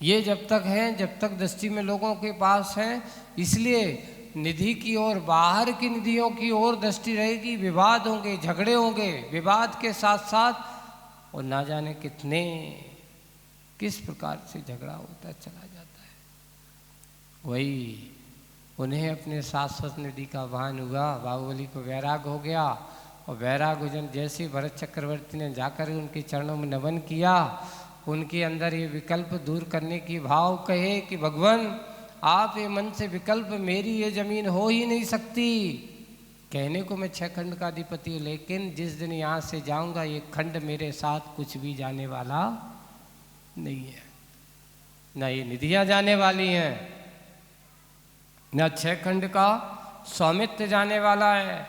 ये जब तक हैं, जब तक दृष्टि में लोगों के पास हैं, इसलिए निधि की ओर, बाहर की निधियों की ओर दृष्टि रहेगी। विवाद होंगे, झगड़े होंगे, विवाद के साथ साथ और ना जाने किस प्रकार से झगड़ा होता चला जाता है। वही उन्हें अपने शाश्वत निधि का भान हुआ। बाहुबली को वैराग हो गया, और वैराग जन जैसे भरत चक्रवर्ती ने जाकर उनके चरणों में नमन किया, उनके अंदर ये विकल्प दूर करने की भाव कहे कि भगवान आप ये मन से विकल्प, मेरी ये जमीन हो ही नहीं सकती। कहने को मैं 6 खंड का अधिपति हूँ, लेकिन जिस दिन यहाँ से जाऊँगा ये खंड मेरे साथ कुछ भी जाने वाला नहीं है। ना ये निधियाँ जाने वाली हैं, ना 6 खंड का स्वामित्व जाने वाला है।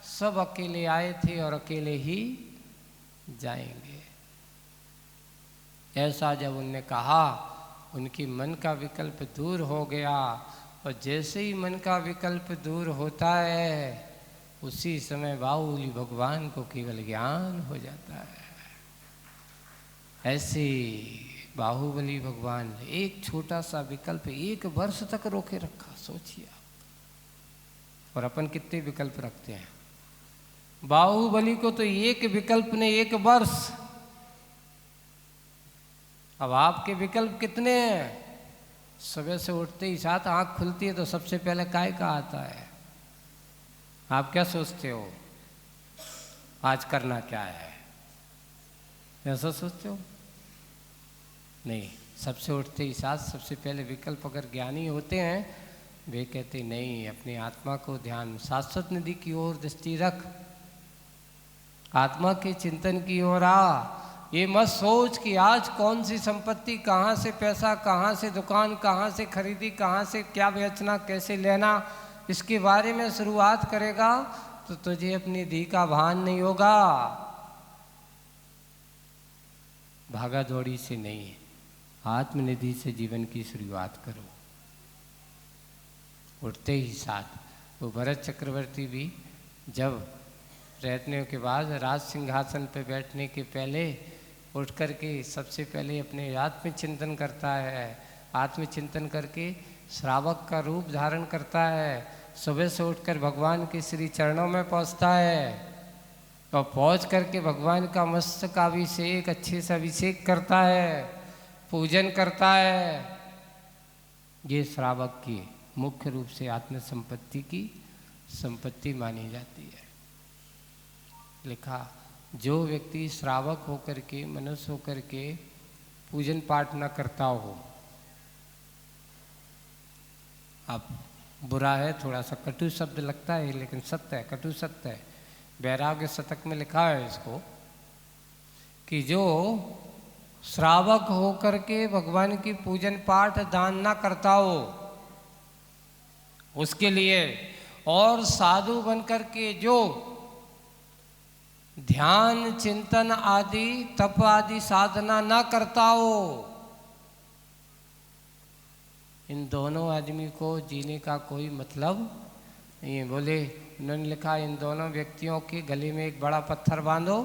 सब अकेले आए थे और अकेले ही जाएंगे। ऐसा जब उनने कहा, उनकी मन का विकल्प दूर हो गया। और जैसे ही मन का विकल्प दूर होता है, उसी समय बाहुबली भगवान को केवल ज्ञान हो जाता है। ऐसे बाहुबली भगवान ने एक छोटा सा विकल्प 1 वर्ष तक रोके रखा, सोचिए आप। और अपन कितने विकल्प रखते हैं? बाहुबली को तो एक विकल्प ने 1 वर्ष। अब आपके विकल्प कितने हैं? सुबह से उठते ही साथ आंख खुलती है तो सबसे पहले काय का आता है? आप क्या सोचते हो आज करना क्या है? ऐसा सोचते हो? नहीं, सबसे उठते ही साथ सबसे पहले विकल्प अगर ज्ञानी होते हैं वे कहते नहीं, अपनी आत्मा को ध्यान शाश्वत निधि की ओर दृष्टि रख, आत्मा के चिंतन की ओर आ। ये मत सोच कि आज कौन सी संपत्ति, कहाँ से पैसा, कहाँ से दुकान, कहाँ से खरीदी, कहाँ से क्या बेचना, कैसे लेना, इसके बारे में शुरुआत करेगा तो तुझे अपनी धी का भान नहीं होगा। भागा दौड़ी से नहीं, आत्मनिधि से जीवन की शुरुआत करो। उठते ही साथ वो भरत चक्रवर्ती भी जब रहने के बाद राज सिंहासन पर बैठने के पहले उठ करके सबसे पहले अपने आत्मचिंतन करता है। आत्मचिंतन करके श्रावक का रूप धारण करता है। सुबह से उठकर भगवान के श्री चरणों में पहुंचता है और पहुंच करके भगवान का मस्तक अभिषेक, अच्छे से अभिषेक करता है, पूजन करता है। ये श्रावक की मुख्य रूप से आत्म संपत्ति की संपत्ति मानी जाती है। लिखा, जो व्यक्ति श्रावक होकर के, मनुष्य होकर के पूजन पाठ न करता हो, अब बुरा है, थोड़ा सा कटु शब्द लगता है लेकिन सत्य है, कटु सत्य है। वैराग्य शतक में लिखा है इसको कि जो श्रावक होकर के भगवान की पूजन पाठ दान ना करता हो उसके लिए, और साधु बनकर के जो ध्यान चिंतन आदि तप आदि साधना ना करता हो, इन दोनों आदमी को जीने का कोई मतलब नहीं है। बोले, उन्होंने लिखा, इन दोनों व्यक्तियों के गले में एक बड़ा पत्थर बांधो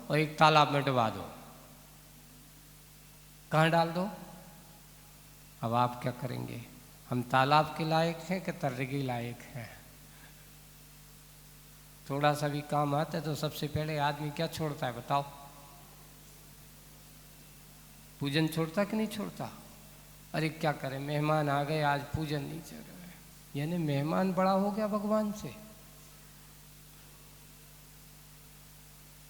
और एक तालाब में डुबा दो। कहाँ डाल दो? अब आप क्या करेंगे? हम तालाब के लायक हैं कि तर्रे के लायक हैं? थोड़ा सा भी काम आता है तो सबसे पहले आदमी क्या छोड़ता है बताओ? पूजन छोड़ता कि नहीं छोड़ता? अरे क्या करें, मेहमान आ गए, आज पूजन नहीं चल रहा है, यानी मेहमान बड़ा हो गया भगवान से।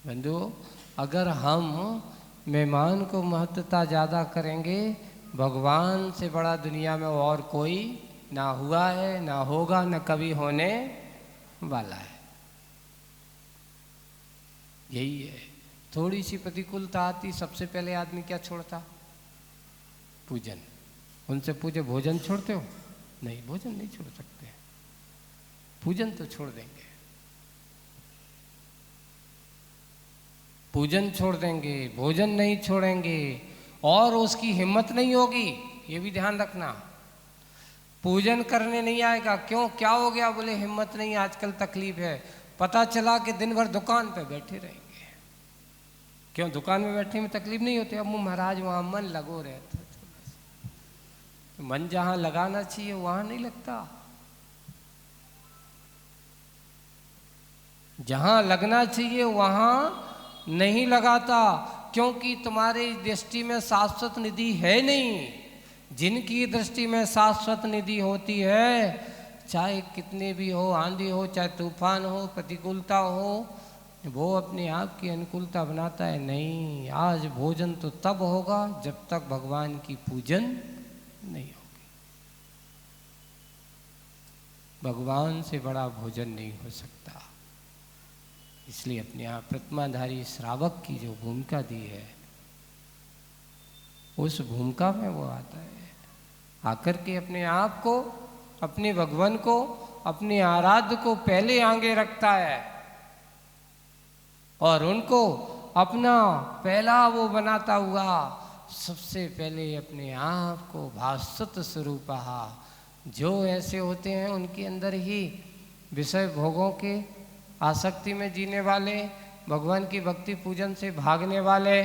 बंधु, अगर हम मेहमान को महत्वता ज़्यादा करेंगे, भगवान से बड़ा दुनिया में और कोई ना हुआ है, ना होगा, ना कभी होने वाला है। यही है, थोड़ी सी प्रतिकूलता आती सबसे पहले आदमी क्या छोड़ता? पूजन। उनसे पूछे भोजन छोड़ते हो? नहीं, भोजन नहीं छोड़ सकते, पूजन तो छोड़ देंगे। पूजन छोड़ देंगे, भोजन नहीं छोड़ेंगे, और उसकी हिम्मत नहीं होगी, ये भी ध्यान रखना। पूजन करने नहीं आएगा, क्यों, क्या हो गया? बोले हिम्मत नहीं, आजकल तकलीफ है। पता चला कि दिन भर दुकान पे बैठे रहेंगे। क्यों, दुकान में बैठने में तकलीफ नहीं होती? अब महाराज वहाँ मन लगो रहता, तो मन जहाँ लगाना चाहिए वहाँ नहीं लगता, जहाँ लगना चाहिए वहाँ नहीं लगाता, क्योंकि तुम्हारी दृष्टि में शाश्वत निधि है नहीं। जिनकी दृष्टि में शाश्वत निधि होती है, चाहे कितने भी हो, आंधी हो, चाहे तूफान हो, प्रतिकूलता हो, वो अपने आप की अनुकूलता बनाता है। नहीं, आज भोजन तो तब होगा जब तक भगवान की पूजन नहीं होगी। भगवान से बड़ा भोजन नहीं हो सकता। इसलिए अपने आप प्रतिमाधारी श्रावक की जो भूमिका दी है, उस भूमिका में वो आता है, आकर के अपने आप को, अपने भगवान को, अपने आराध्य को पहले आगे रखता है और उनको अपना पहला वो बनाता हुआ सबसे पहले अपने आप को भास्वत स्वरूप। जो ऐसे होते हैं उनके अंदर ही विषय भोगों के आसक्ति में जीने वाले, भगवान की भक्ति पूजन से भागने वाले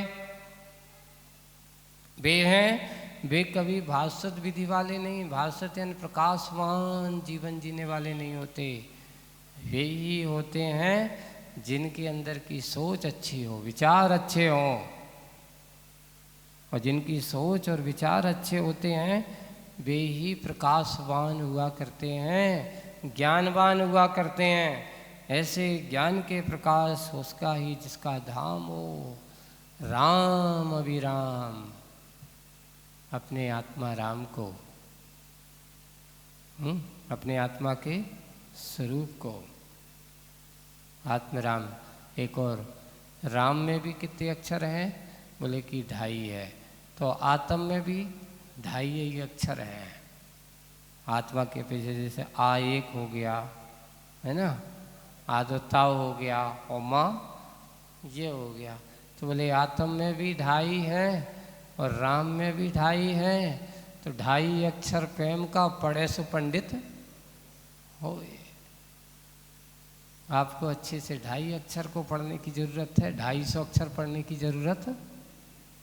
वे हैं। वे कभी भास्वत विधि वाले नहीं, भास्वत यानी प्रकाशवान जीवन जीने वाले नहीं होते। वे ही होते हैं जिनके अंदर की सोच अच्छी हो, विचार अच्छे हों। और जिनकी सोच और विचार अच्छे होते हैं वे ही प्रकाशवान हुआ करते हैं, ज्ञानवान हुआ करते हैं। ऐसे ज्ञान के प्रकाश उसका ही जिसका धाम हो। राम अभिराम, अपने आत्मा राम को, अपने आत्मा के स्वरूप को, आत्मराम। एक और, राम में भी कितने अक्षर हैं? बोले कि 2.5 है। तो आत्म में भी 2.5 ही अक्षर हैं। आत्मा के पीछे जैसे आ एक हो गया, है ना, आदताव हो गया, और माँ ये हो गया। तो बोले आत्म में भी 2.5 है और राम में भी 2.5 है। तो 2.5 अक्षर प्रेम का पढ़े सो पंडित हो। आपको अच्छे से 2.5 अक्षर को पढ़ने की ज़रूरत है, 250 अक्षर पढ़ने की ज़रूरत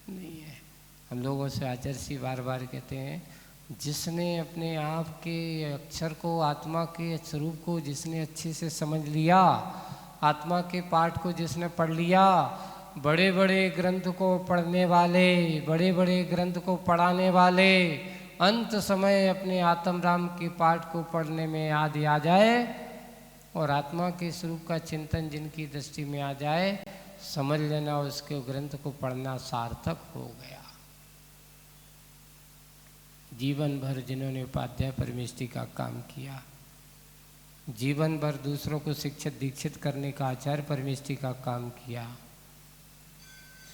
नहीं है। हम लोगों से आचार्य बार बार कहते हैं, जिसने अपने आप के अक्षर को, आत्मा के स्वरूप को जिसने अच्छे से समझ लिया, आत्मा के पाठ को जिसने पढ़ लिया, बड़े बड़े ग्रंथ को पढ़ने वाले, बड़े बड़े ग्रंथ को पढ़ाने वाले, अंत समय अपने आत्म राम के पाठ को पढ़ने में याद आ जाए और आत्मा के स्वरूप का चिंतन जिनकी दृष्टि में आ जाए, समझ लेना उसके ग्रंथ को पढ़ना सार्थक हो गया। जीवन भर जिन्होंने उपाध्याय परमेष्टि का काम किया, जीवन भर दूसरों को शिक्षित दीक्षित करने का आचार्य परमेष्टि का काम किया,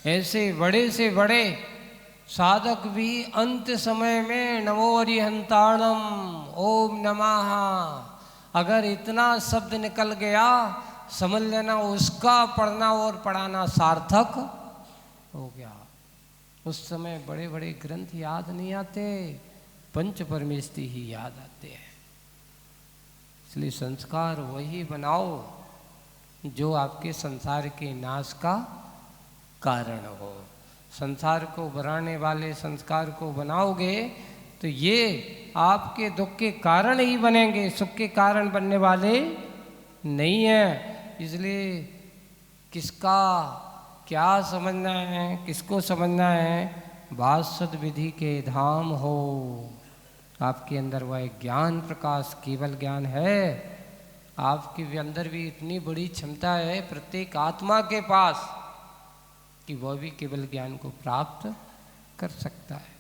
ऐसे बड़े से बड़े साधक भी अंत समय में नमो अरिहंताणम ओम नमः, अगर इतना शब्द निकल गया समझ लेना उसका पढ़ना और पढ़ाना सार्थक हो गया। उस समय बड़े बड़े ग्रंथ याद नहीं आते, पंच परमेष्टि ही याद आते हैं। इसलिए संस्कार वही बनाओ जो आपके संसार के नाश का कारण हो। संसार को बनाने वाले संस्कार को बनाओगे तो ये आपके दुख के कारण ही बनेंगे, सुख के कारण बनने वाले नहीं है। इसलिए किसका क्या समझना है, किसको समझना है? भास्वत विधि के धाम हो, आपके अंदर वह ज्ञान प्रकाश केवल ज्ञान है। आपके अंदर भी इतनी बड़ी क्षमता है प्रत्येक आत्मा के पास कि वह भी केवल ज्ञान को प्राप्त कर सकता है।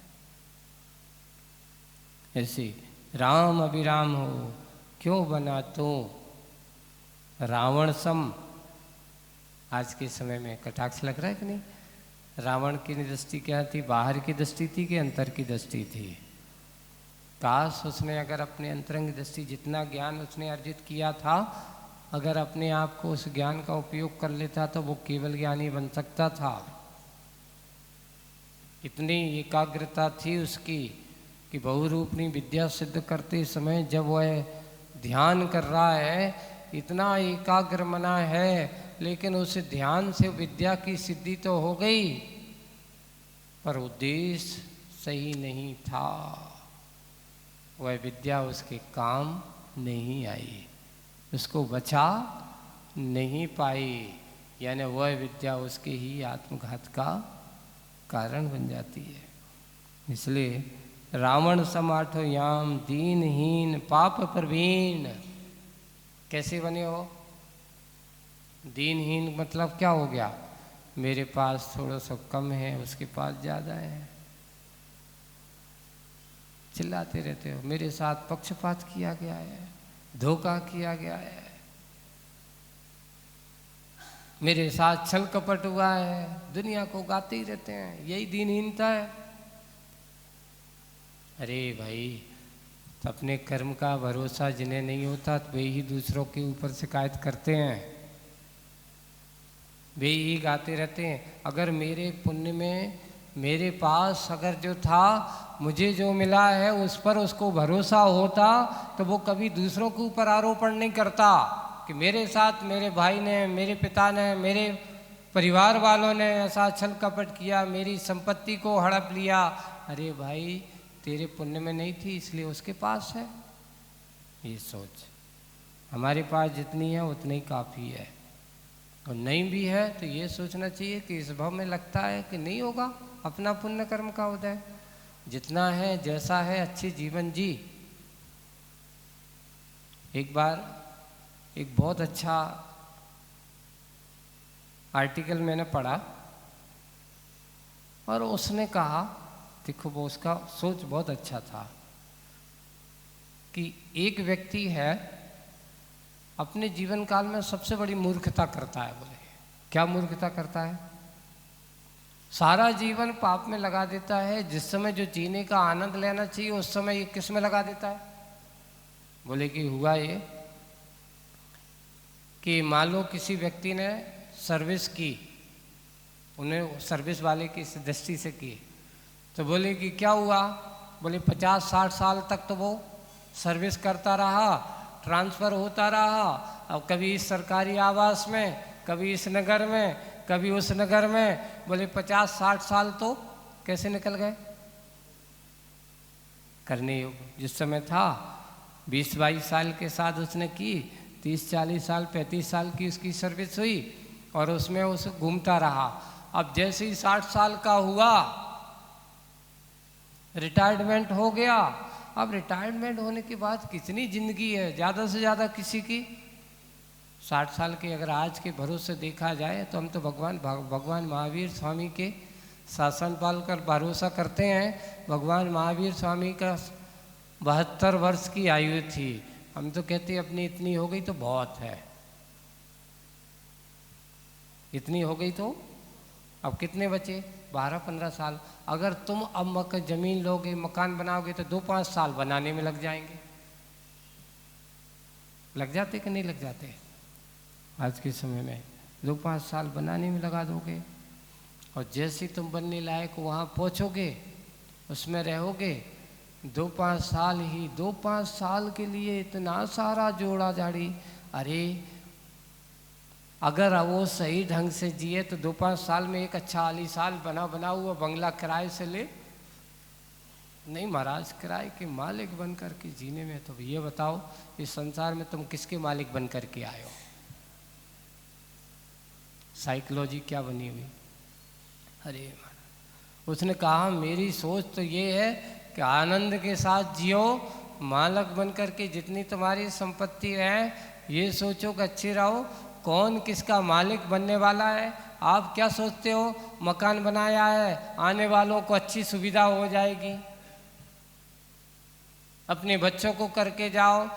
ऐसे राम अभिराम हो, क्यों बना तो रावण सम। आज के समय में कटाक्ष लग रहा है कि नहीं? रावण की दृष्टि क्या थी? बाहर की दृष्टि थी कि अंतर की दृष्टि थी? काश उसने अगर अपने अंतरंग दृष्टि, जितना ज्ञान उसने अर्जित किया था, अगर अपने आप को उस ज्ञान का उपयोग कर लेता तो वो केवल ज्ञानी बन सकता था। इतनी एकाग्रता थी उसकी कि बहुरूपनी विद्या सिद्ध करते समय जब वह ध्यान कर रहा है, इतना एकाग्र मना है, लेकिन उस ध्यान से विद्या की सिद्धि तो हो गई पर उद्देश्य सही नहीं था। वह विद्या उसके काम नहीं आई, उसको बचा नहीं पाई, यानी वह विद्या उसके ही आत्मघात का कारण बन जाती है। इसलिए रावण समाठो याम दीनहीन पाप प्रवीण। कैसे बने हो? दीनहीन मतलब क्या हो गया? मेरे पास थोड़ा सा कम है, उसके पास ज़्यादा है, चिल्लाते रहते हो। मेरे साथ पक्षपात किया गया है, धोखा किया गया है, मेरे साथ छल कपट हुआ है, दुनिया को गाते ही रहते हैं, यही दीनहीनता है। अरे भाई, तो अपने कर्म का भरोसा जिन्हें नहीं होता तो वे ही दूसरों के ऊपर शिकायत करते हैं, वे ही गाते रहते हैं। अगर मेरे पुण्य में मेरे पास अगर जो था, मुझे जो मिला है उस पर उसको भरोसा होता तो वो कभी दूसरों के ऊपर आरोपण नहीं करता। कि मेरे साथ मेरे भाई ने, मेरे पिता ने, मेरे परिवार वालों ने ऐसा छल कपट किया, मेरी संपत्ति को हड़प लिया। अरे भाई, तेरे पुण्य में नहीं थी इसलिए उसके पास है। ये सोच, हमारे पास जितनी है उतनी ही काफ़ी है, और नहीं भी है तो ये सोचना चाहिए कि इस भाव में लगता है कि नहीं होगा अपना पुण्य कर्म का उदय। जितना है, जैसा है, अच्छे जीवन जी। एक बार एक बहुत अच्छा आर्टिकल मैंने पढ़ा और उसने कहा, देखो वो उसका सोच बहुत अच्छा था, कि एक व्यक्ति है अपने जीवन काल में सबसे बड़ी मूर्खता करता है। बोले क्या मूर्खता करता है? सारा जीवन पाप में लगा देता है। जिस समय जो जीने का आनंद लेना चाहिए उस समय ये किस में लगा देता है? बोले कि हुआ ये कि मान लो किसी व्यक्ति ने सर्विस की, उन्हें सर्विस वाले की दृष्टि से की, तो बोले कि क्या हुआ? बोले 50-60 साल तक तो वो सर्विस करता रहा, ट्रांसफ़र होता रहा, अब कभी इस सरकारी आवास में, कभी इस नगर में, कभी उस नगर में। बोले 50-60 साल तो कैसे निकल गए? करने योग्य जिस समय था 20-22 साल के साथ उसने की, 30-40 साल 35 साल की उसकी सर्विस हुई और उसमें उस घूमता रहा। अब जैसे ही 60 साल का हुआ, रिटायरमेंट हो गया। अब रिटायरमेंट होने के बाद कितनी ज़िंदगी है? ज़्यादा से ज़्यादा किसी की 60 साल के अगर आज के भरोसे देखा जाए तो हम तो भगवान महावीर स्वामी के शासन पाल कर भरोसा करते हैं। भगवान महावीर स्वामी का 72 वर्ष की आयु थी। हम तो कहते हैं अपनी इतनी हो गई तो बहुत है, इतनी हो गई तो अब कितने बचे? 12-15 साल। अगर तुम अब जमीन लोगे, मकान बनाओगे तो 2-5 साल बनाने में लग जाएंगे। लग जाते कि नहीं लग जाते? आज के समय में 2-5 साल बनाने में लगा दोगे, और जैसे तुम बनने लायक वहाँ पहुँचोगे, उसमें रहोगे 2-5 साल ही, 2-5 साल के लिए इतना सारा जोड़ा जाड़ी। अरे अगर वो सही ढंग से जिए तो 2-5 साल में एक अच्छा आलीशान बना हुआ बंगला किराए से ले। नहीं महाराज, किराए के मालिक बन कर के जीने में, तो ये बताओ इस संसार में तुम किसके मालिक बन कर के आए हो? साइकोलॉजी क्या बनी हुई? अरे महाराज, उसने कहा मेरी सोच तो ये है कि आनंद के साथ जियो, मालिक बन कर के जितनी तुम्हारी संपत्ति है ये सोचो कि अच्छी रहो। कौन किसका मालिक बनने वाला है? आप क्या सोचते हो? मकान बनाया है, आने वालों को अच्छी सुविधा हो जाएगी, अपने बच्चों को करके जाओ।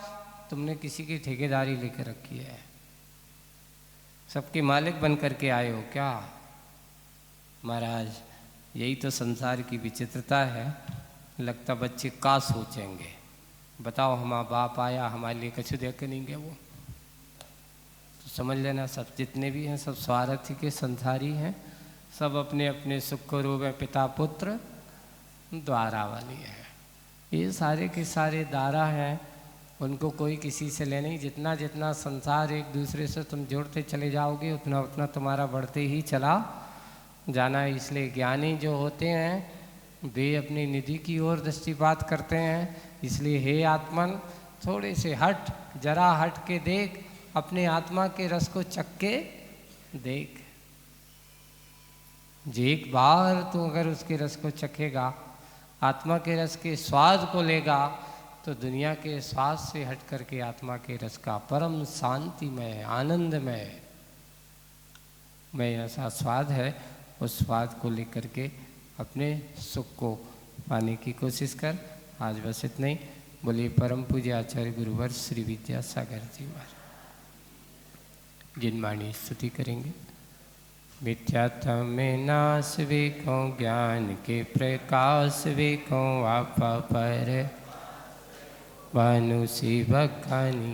तुमने किसी की ठेकेदारी लेकर रखी है, सबके मालिक बन करके आए हो क्या? महाराज, यही तो संसार की विचित्रता है। लगता बच्चे का सोचेंगे, बताओ हमारा बाप आया हमारे लिए कछु दे के नहीं गया, वो तो समझ लेना सब जितने भी हैं सब स्वार्थी के संसारी हैं, सब अपने अपने सुख को रूप में पिता पुत्र द्वारा वाली है। ये सारे के सारे दारा हैं, उनको कोई किसी से ले नहीं। जितना जितना संसार एक दूसरे से तुम जोड़ते चले जाओगे उतना उतना तुम्हारा बढ़ते ही चला जाना है। इसलिए ज्ञानी जो होते हैं वे अपनी निधि की ओर दृष्टिपात करते हैं। इसलिए हे आत्मन, थोड़े से हट, जरा हट के देख, अपने आत्मा के रस को चख के देख। जो एक बार तू अगर उसके रस को चखेगा, आत्मा के रस के स्वाद को लेगा, तो दुनिया के स्वाद से हट करके आत्मा के रस का परम शांतिमय आनंदमय ऐसा स्वाद है, उस स्वाद को लेकर के अपने सुख को पाने की कोशिश कर। आज बस इतना ही। बोलिए परम पूज्य आचार्य गुरुवर श्री विद्यासागर जी महाराज। जिनवाणी स्तुति करेंगे। मिथ्यात्व में नाश वेको, ज्ञान के प्रकाश वेको, आपा पर भानु सी बखानी।